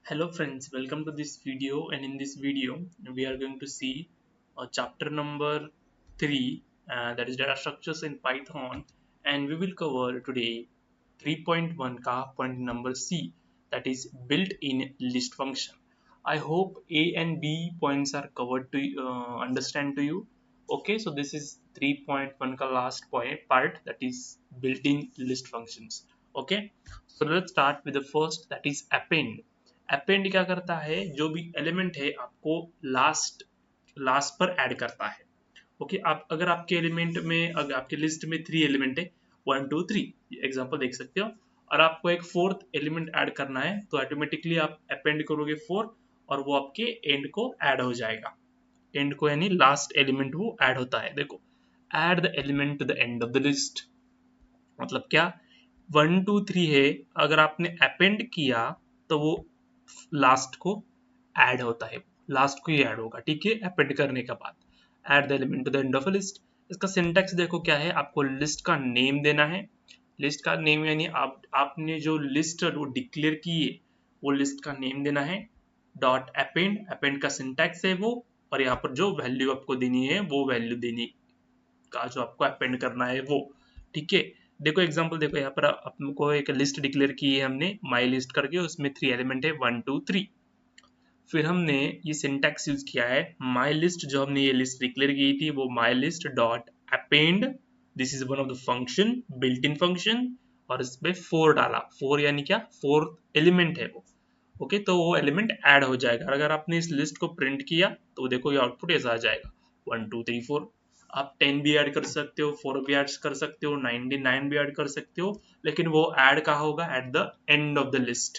Hello friends, welcome to this video, and in this video we are going to see chapter number 3, that is data structures in Python, and we will cover today 3.1 ka point number C, that is built-in list function. I hope A and B points are covered to understand to you. Okay, so this is 3.1 ka last part, that is built-in list functions. Okay, so let's start with the first, that is append. Append क्या करता है, जो भी element है आपको last last पर add करता है. ओके, आप अगर आपके एलिमेंट में, अगर आपके लिस्ट में 3 एलिमेंट है, 1 2 3 एग्जांपल देख सकते हो, और आपको एक फोर्थ एलिमेंट ऐड करना है, तो ऑटोमेटिकली आप अपेंड करोगे 4 और वो आपके एंड को ऐड हो जाएगा. एंड को यानी लास्ट एलिमेंट वो ऐड होता है. देखो, add the element to the end of the list, मतलब क्या, 1 2 3 है, अगर आपने अपेंड किया तो वो लास्ट को ऐड होता है, लास्ट को ही ऐड होगा. ठीक है, अपेंड करने के बाद add the element to the end of a list. इसका सिंटैक्स देखो क्या है, आपको लिस्ट का नेम देना है. लिस्ट का नेम यानी आपने जो लिस्ट वो डिक्लेयर की है, वो लिस्ट का नेम देना है. डॉट अपेंड, अपेंड का सिंटैक्स है वो, और यहाँ पर जो वैल्यू आपको देनी है वो वैल्यू देनी का जो आपको अपेंड करना है वो. ठीक है, देखो एग्जांपल देखो, यहाँ पर आपको एक लिस्ट डिक्लेयर की है हमने माई लिस्ट करके, उसमें 3 एलिमेंट है 1 2 3. फिर हमने ये सिंटैक्स यूज किया है, माई लिस्ट जो हमने ये लिस्ट डिक्लेयर की थी वो माई list dot append, this is one of the function, built in function, और इस पे 4 डाला. 4 यानी क्या, 4th एलिमेंट है वो. ओके, तो वो एलिमेंट ऐड हो जाएगा. अगर आपने इस लिस्ट को प्रिंट किया तो देखो ये आउटपुट ऐसा आ जाएगा 1 2 3 4. आप 10 भी ऐड कर सकते हो, 4 भी ऐड कर सकते हो, 99 भी ऐड कर सकते हो, लेकिन वो ऐड कहाँ होगा, at the end of the list.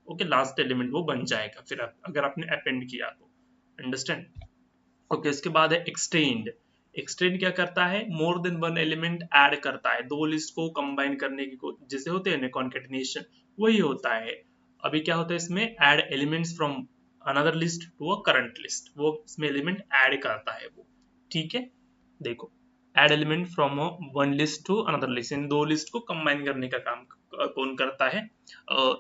Okay, last element वो बन जाएगा फिर अगर आपने अपेंड किया तो. अंडरस्टैंड. ओके, इसके बाद है एक्सटेंड. एक्सटेंड क्या करता है, more than one element add करता है, दो लिस्ट को कंबाइन करने की जैसे होते हैं ना कॉन्केटिनेशन, वही होता है. अभी क्या होता है इसमें, add elements from another list to a current list, वो इसमें एलिमेंट ऐड करता है वो. ठीक है, देखो, add element from one list to another list, इन दो लिस्ट को कंबाइन करने का काम कौन करता है,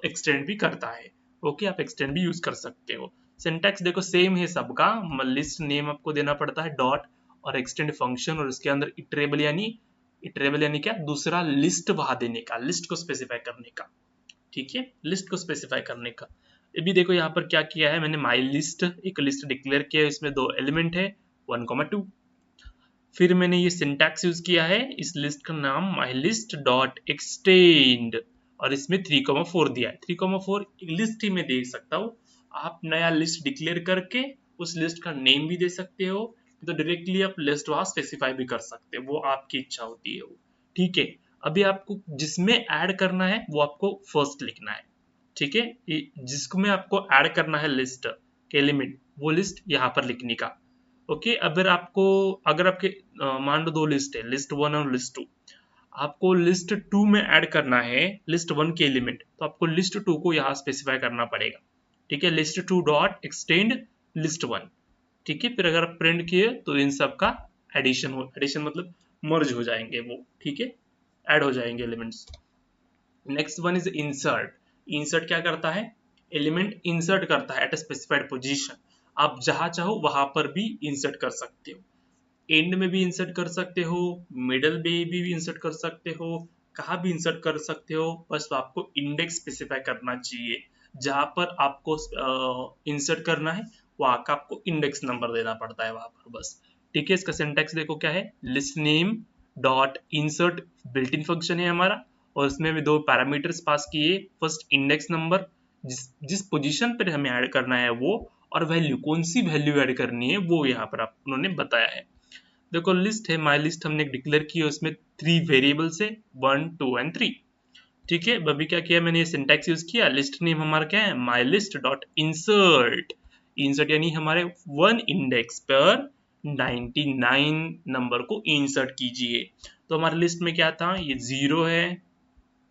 एक्सटेंड भी करता है. ओके, आप एक्सटेंड भी यूज कर सकते हो. सिंटैक्स देखो सेम है सबका, लिस्ट नेम आपको देना पड़ता है डॉट, और एक्सटेंड फंक्शन, और इसके अंदर इटरेबल यानी क्या, दूसरा लिस्ट वहां देने का, लिस्ट को स्पेसिफाई करने का. ठीक है, लिस्ट को स्पेसिफाई करने का. ये भी देखो यहाँ पर क्या किया है मैंने, माई लिस्ट, एक लिस्ट डिक्लेयर किया है, इसमें 2 एलिमेंट है 1 2. फिर मैंने ये सिंटैक्स यूज किया है, इस लिस्ट का नाम माई लिस्ट डॉट एक्सटेंड, और इसमें 3 4 दिया है. 3 4 लिस्ट ही में दे सकता हूँ. आप नया लिस्ट डिक्लेयर करके उस लिस्ट का नेम भी दे सकते हो, तो डायरेक्टली आप लिस्ट वहां स्पेसिफाई भी कर सकते हो, वो आपकी इच्छा होती है वो. ठीक है, अभी आपको जिसमें ऐड करना है वो आपको फर्स्ट लिखना है. ठीक है, जिसको में आपको ऐड करना है लिस्ट के एलिमेंट, वो लिस्ट यहाँ पर लिखने का. ओके, अगर आपके मान लो 2 लिस्ट है, लिस्ट 1 और लिस्ट 2, आपको लिस्ट 2 में ऐड करना है लिस्ट 1 के एलिमेंट, तो आपको लिस्ट 2 को यहाँ स्पेसिफाई करना पड़ेगा. ठीक है, लिस्ट 2 डॉट एक्सटेंड लिस्ट 1. ठीक है, फिर अगर आप प्रिंट किए तो इन सब का एडिशन मतलब मर्ज हो जाएंगे वो. ठीक है, ऐड हो जाएंगे elements. Next one is insert. Insert क्या करता है, एलिमेंट इंसर्ट करता है एट अ स्पेसिफाइड पोजीशन. आप जहां चाहो वहां पर भी इंसर्ट कर सकते हो, एंड में भी इंसर्ट कर सकते हो, मिडल में भी इंसर्ट कर सकते हो, कहाँ भी इंसर्ट कर सकते हो. बस आपको इंडेक्स स्पेसिफाई करना चाहिए, जहां पर आपको इंसर्ट करना है वहां का आपको इंडेक्स नंबर देना पड़ता है वहां पर बस. ठीक है, इसका सिंटैक्स देखो क्या है, list name dot insert built in function है हमारा, और इसमें भी 2 पैरामीटर्स पास किए, फर्स्ट इंडेक्स नंबर, जिस पोजीशन पर हमें ऐड करना है वो, और वैल्यू, कौन सी वैल्यू ऐड करनी है वो यहाँ पर आप उन्होंने बताया है. देखो लिस्ट है, माई लिस्ट हमने डिक्लेयर की है, उसमें 3 वेरिएबल्स है 1 2 and 3. ठीक है, अभी क्या किया मैंने, सिंटैक्स यूज किया, लिस्ट नेम हमारा क्या है, माई लिस्ट डॉट इंसर्ट. इंसर्ट यानी हमारे 1 इंडेक्स पर 99 नंबर को इंसर्ट कीजिए. तो हमारे लिस्ट में क्या था, ये 0 है,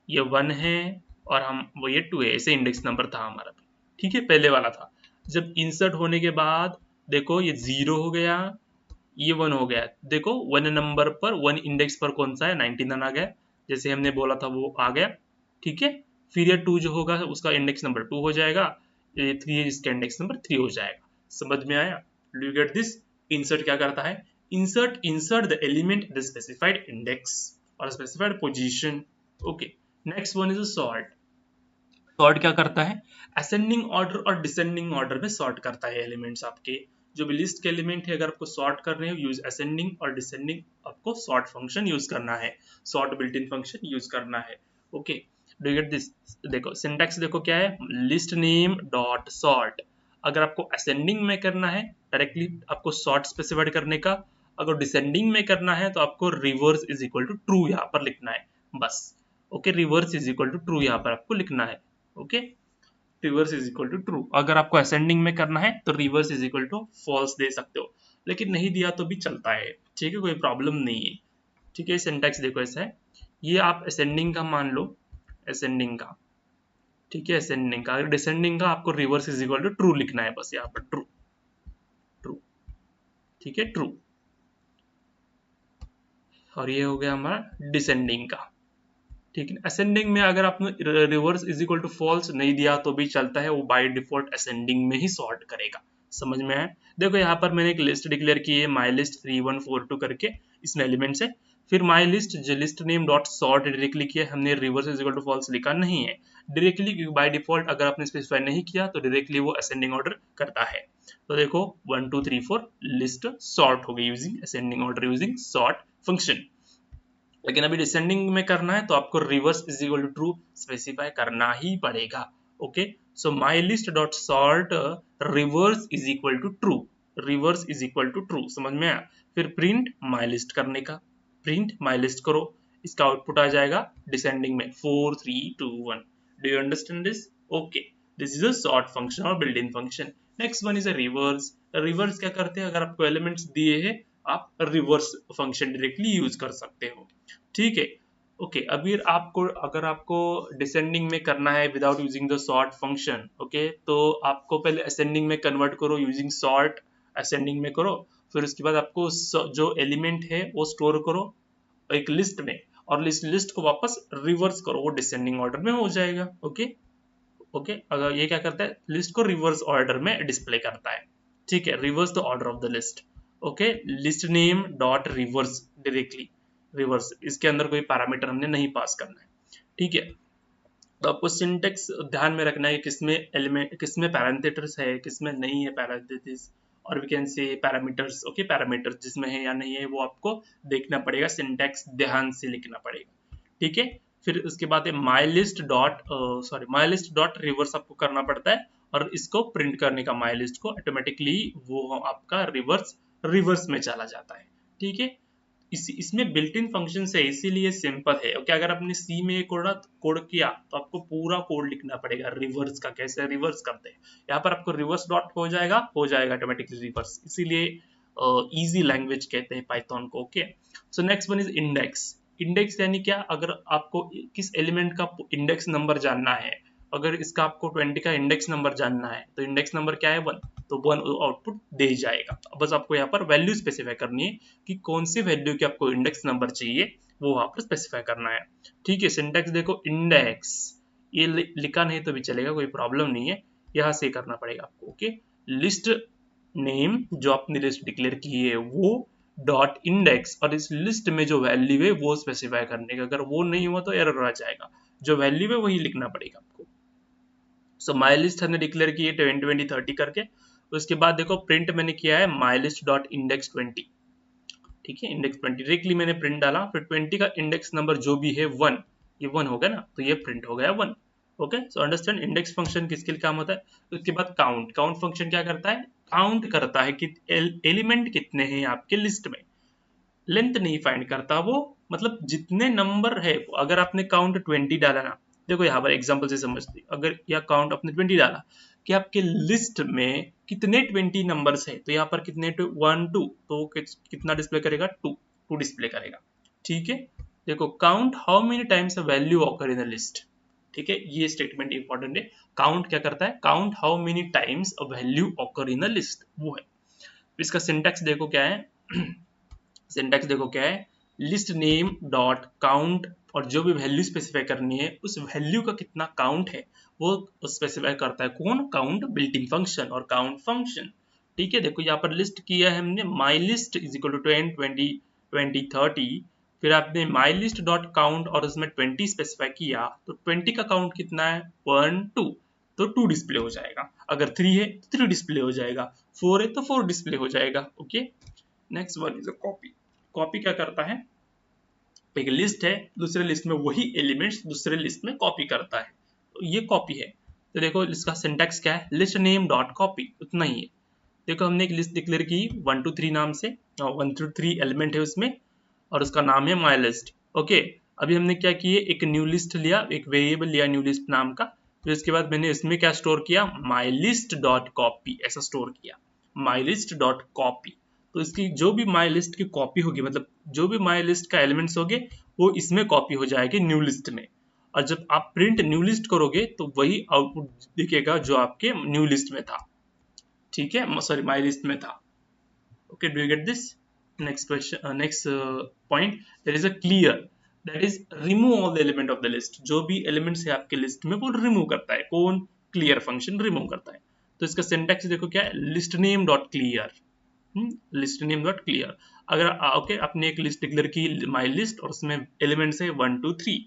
ये 1 है, और हम वो ये 2 है, ऐसे इंडेक्स नंबर था हमारा. ठीक है, पहले वाला था. जब इंसर्ट होने के बाद देखो ये 0 हो गया, ये 1 हो गया. देखो 1 नंबर पर, 1 इंडेक्स पर कौन सा है, 99 आ गया, जैसे हमने बोला था वो आ गया. ठीक है, फिर ये 2 जो होगा उसका इंडेक्स नंबर 2 हो जाएगा, ये 3 है, इसका इंडेक्स नंबर 3 हो जाएगा। समझ में आया? Do you get this? Insert क्या करता है? Insert the element the specified index और specified position. Okay, next one is sort. Sort क्या करता है? असेंडिंग ऑर्डर और डिसेंडिंग ऑर्डर में सॉर्ट करता है एलिमेंट्स आपके। जो भी लिस्ट के एलिमेंट है, अगर आपको सॉर्ट कर रहे हो, यूज असेंडिंग और डिसेंडिंग, आपको सॉर्ट फंक्शन यूज करना है, sort built in function use करना है। Okay, do you get this? देखो सिंटैक्स देखो क्या है, लिस्ट नेम डॉट सॉर्ट। अगर आपको असेंडिंग में करना है डायरेक्टली आपको सॉर्ट स्पेसिफाइड करने का, अगर डिसेंडिंग में करना है तो आपको reverse is equal to true यहाँ पर लिखना है बस। Okay, reverse is equal to true यहाँ पर आपको लिखना है। Okay, reverse is equal to true. अगर आपको असेंडिंग में करना है तो reverse is equal to false दे सकते हो, लेकिन नहीं दिया तो भी चलता है, ठीक है, कोई प्रॉब्लम नहीं है। ठीक है, सिंटैक्स देखो ऐसा है, ये आप असेंडिंग का मान लो, असेंडिंग का, ठीक है, असेंडिंग का। अगर डिसेंडिंग का आपको reverse is equal to true लिखना है बस यहाँ पर, ट्रू, ट्रू, ठीक है, ट्रू। और ये हो गया हमारा डिसेंडिंग का। ठीक है, असेंडिंग में अगर आपने reverse is equal to false नहीं दिया तो भी चलता है, वो बाय डिफॉल्ट असेंडिंग में ही सॉर्ट करेगा। समझ में आया? देखो यहाँ पर मैंने एक लिस्ट डिक्लेयर की है, माई लिस्ट 3142 करके, इसमें एलिमेंट्स है। फिर माई लिस्ट जो list name dot sort directly किया, हमने reverse is equal to false लिखा नहीं है डायरेक्टली, क्योंकि बाय डिफॉल्ट अगर आपने स्पेसिफाई नहीं किया तो डायरेक्टली वो असेंडिंग ऑर्डर करता है। तो देखो 1 2 3 4 लिस्ट सॉर्ट हो गई using ascending order using sort function. लेकिन अभी डिसेंडिंग में करना है तो आपको reverse is equal to true specify करना ही पड़ेगा। Okay, so my list dot sort reverse is equal to true, reverse is equal to true. समझ में आया? फिर प्रिंट माई लिस्ट करने का, प्रिंट माई लिस्ट करो, इसका आउटपुट आ जाएगा डिसेंडिंग में 4 3 2 1। Do you understand this? Okay, this is a sort function और built in function. Next one is a reverse. Reverse क्या करते हैं? अगर आपको एलिमेंट्स दिए हैं, आप रिवर्स फंक्शन डायरेक्टली यूज कर सकते हो। ठीक है, ओके, अभी आपको अगर आपको डिसेंडिंग में करना है without using the sort function, okay, तो आपको पहले असेंडिंग में कन्वर्ट करो यूजिंग सॉर्ट, असेंडिंग में करो, फिर उसके बाद आपको जो एलिमेंट है वो स्टोर करो एक लिस्ट में, और लिस्ट को वापस रिवर्स करो, वो डिसेंडिंग ऑर्डर में हो जाएगा। ओके, ओके, अगर ये क्या करता है, लिस्ट को रिवर्स ऑर्डर में डिस्प्ले करता है। ठीक है, reverse the order of the list. Okay, list name dot reverse directly, reverse, इसके अंदर कोई पैरामीटर हमने नहीं पास करना है। ठीक है, तो आपको सिंटेक्स ध्यान में रखना है किसमें एलिमेंट, किसमें पैरामीटर्स है, किसमें नहीं है पैरामीटर्स, और we can say parameters. Okay, parameters जिसमें है या नहीं है वो आपको देखना पड़ेगा, सिंटेक्स ध्यान से लिखना पड़ेगा। ठीक है, फिर उसके बाद माई लिस्ट डॉट माई लिस्ट डॉट रिवर्स आपको करना पड़ता है, और इसको प्रिंट करने का माई लिस्ट को ऑटोमेटिकली वो आपका रिवर्स रिवर्स में चला जाता है। ठीक है, इसमें बिल्ट इन फंक्शन है, इसीलिए सिंपल है। ओके, अगर आपने सी में कोड किया तो आपको पूरा कोड लिखना पड़ेगा रिवर्स का, कैसे रिवर्स करते हैं। यहाँ पर आपको रिवर्स डॉट हो जाएगा ऑटोमेटिकली रिवर्स, इसीलिए इजी लैंग्वेज कहते हैं पाइथन को। Okay, so next one is index. Index यानी क्या? अगर आपको किस एलिमेंट का इंडेक्स नंबर जानना है, अगर इसका आपको 20 का इंडेक्स नंबर जानना है तो इंडेक्स नंबर क्या है 1, तो 1 आउटपुट दे जाएगा। बस आपको यहाँ पर वैल्यू स्पेसिफाई करनी है कि कौन सी वैल्यू की आपको इंडेक्स नंबर चाहिए, वो वहां पर स्पेसिफाई करना है। ठीक है, सिंटैक्स देखो, इंडेक्स ये लिखा नहीं तो भी चलेगा, कोई प्रॉब्लम नहीं है, यहाँ से करना पड़ेगा आपको। ओके, लिस्ट नेम जो आपने लिस्ट डिक्लेयर की है वो डॉट इंडेक्स, और इस लिस्ट में जो वैल्यू है वो स्पेसिफाई करने का, अगर वो नहीं हुआ तो एरर आ जाएगा, जो वैल्यू है वही लिखना पड़ेगा आपको। सो माई लिस्ट हमने डिक्लेयर की है 20 20 30 करके, उसके बाद देखो प्रिंट मैंने किया है माई लिस्ट डॉट इंडेक्स 20। ठीक है, इंडेक्स 20 डायरेक्टली मैंने प्रिंट डाला, फिर 20 का इंडेक्स नंबर जो भी है 1, ये 1 हो गया ना, तो ये प्रिंट हो गया 1। Okay, so understand index function किसके लिए काम होता है। उसके बाद काउंट, काउंट फंक्शन क्या करता है, काउंट करता है कि एलिमेंट कितने हैं आपके लिस्ट में, लेंथ नहीं फाइंड करता वो, मतलब जितने नंबर है। अगर आपने काउंट 20 डाला ना, देखो यहाँ पर एग्जांपल से समझते, अगर यह काउंट आपने 20 डाला कि आपके लिस्ट में कितने 20 नंबर्स है, तो यहाँ पर कितने 1 2, तो कितना डिस्प्ले करेगा 2, 2 डिस्प्ले करेगा। ठीक है, देखो count how many times a value occur in a list. ठीक है, ये स्टेटमेंट इंपॉर्टेंट है। काउंट क्या करता है, count how many times a value occur in a list, वो है। इसका सिंटैक्स देखो क्या है, सिंटैक्स देखो क्या है, लिस्ट नेम डॉट काउंट और जो भी वैल्यू स्पेसिफाई करनी है उस वैल्यू का कितना काउंट है वो स्पेसिफाई करता है कौन, काउंट बिल्ट इन फंक्शन और काउंट फंक्शन। ठीक है, देखो यहाँ पर लिस्ट किया है हमने my list is equal to 10 20 20 30, फिर आपने माई लिस्ट डॉट काउंट और उसमें 20 स्पेसिफाई किया तो 20 का काउंट कितना है 1 2, तो 2 डिस्प्ले हो जाएगा, अगर 3 है तो 3 डिस्प्ले हो जाएगा, 4 है तो 4 डिस्प्ले हो जाएगा। Okay, next one is a copy. Copy क्या करता है, एक लिस्ट है दूसरे लिस्ट में वही एलिमेंट्स दूसरे लिस्ट में कॉपी करता है, तो ये कॉपी है। तो देखो इसका सिंटैक्स क्या है, लिस्ट नेम डॉट कॉपी, उतना ही है। देखो हमने एक लिस्ट डिक्लेयर की 1 2 3 नाम से, 1 2 3 एलिमेंट है उसमें और उसका नाम है माई लिस्ट। ओके, अभी हमने क्या किए, एक न्यू लिस्ट लिया, एक वेरिएबल लिया न्यू लिस्ट नाम का, फिर उसके बाद मैंने इसमें क्या स्टोर किया, माई लिस्ट डॉट कॉपी ऐसा स्टोर किया, माई लिस्ट डॉट कॉपी। तो इसकी जो भी माई लिस्ट की कॉपी होगी, मतलब जो भी माई लिस्ट का एलिमेंट्स होंगे वो इसमें कॉपी हो जाएगी न्यू लिस्ट में, और जब आप प्रिंट न्यू लिस्ट करोगे तो वही आउटपुट दिखेगा जो आपके न्यू लिस्ट में था। ठीक है, सॉरी माई लिस्ट में था। Okay, do you get this? Next question, next point, there is a clear, that is remove all the element of the list. जो भी एलिमेंट्स है आपके लिस्ट में वो रिमूव करता है कौन, क्लियर फंक्शन रिमूव करता है। तो इसका सिंटैक्स देखो क्या है, list name dot clear, list name dot clear. अगर ओके आपने एक लिस्ट डिक्लेयर की माई लिस्ट और उसमें एलिमेंट्स है 1 2 3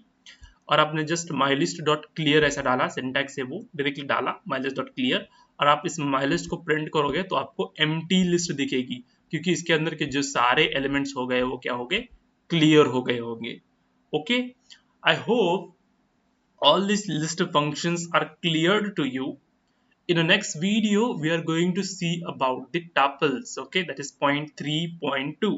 और आपने just my list dot clear ऐसा डाला, सिंटैक्स है वो डायरेक्टली डाला माई लिस्ट डॉट क्लियर, और आप इस माई लिस्ट को प्रिंट करोगे तो आपको एम्प्टी लिस्ट दिखेगी, क्योंकि इसके अंदर के जो सारे एलिमेंट्स हो गए वो क्या हो गए, क्लियर हो गए होंगे। Okay, I hope all these list functions are cleared to you. In the next video we are going to see about the tuples, okay, that is point 3.2.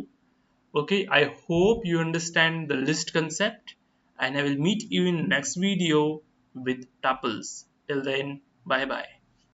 Okay, I hope you understand the list concept and I will meet you in next video with tuples. Till then, bye bye.